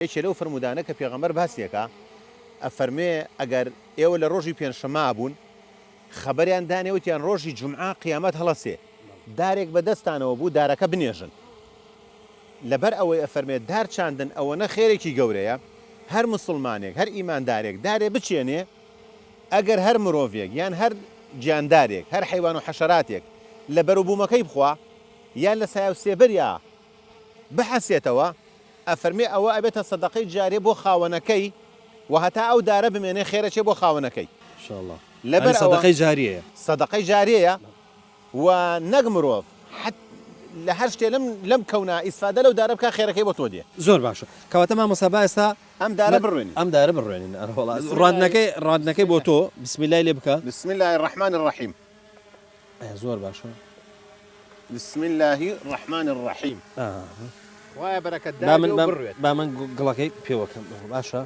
ايش لو فرمودانه كبيغمبر باسيكا افرمي اگر ايو لروجي بين شمابون خبريان داني وتيان روجي جمعه قيامت هلسي دارك بدستانه وبو دارك بنيجن لبر او افرمي دار چاندن او نه خيركي گوريا هر مسلمانيك هر ايمانداريك داري بچيني اگر هر مروفيك يعني هر جانداريك هر حيوان وحشراتك لبربو مكي بخوا يا لسايو سيبريا بحسيتوا افرمي او ابيت صدقي جاري بو خاونكي وهتا او دار بمن خيرك بو خاونكي ان شاء الله لبر صدقه جاريه صدقي جاريه ونغمروف حتى لهرشتي لم كونا استفاده لو دار بك خيرك بو تودي زور باشا كواتە مامۆستا باستا ام دار برويني ئەم دارە بڕێنین ڕادنەکەی بۆ تۆ بسمیلای لێ بکە بسم الله الرحمن الرحيم زۆر باشە بسم الله الرحمن الرحيم ويا بركة با من گڵەکەی پێوەکەم باشە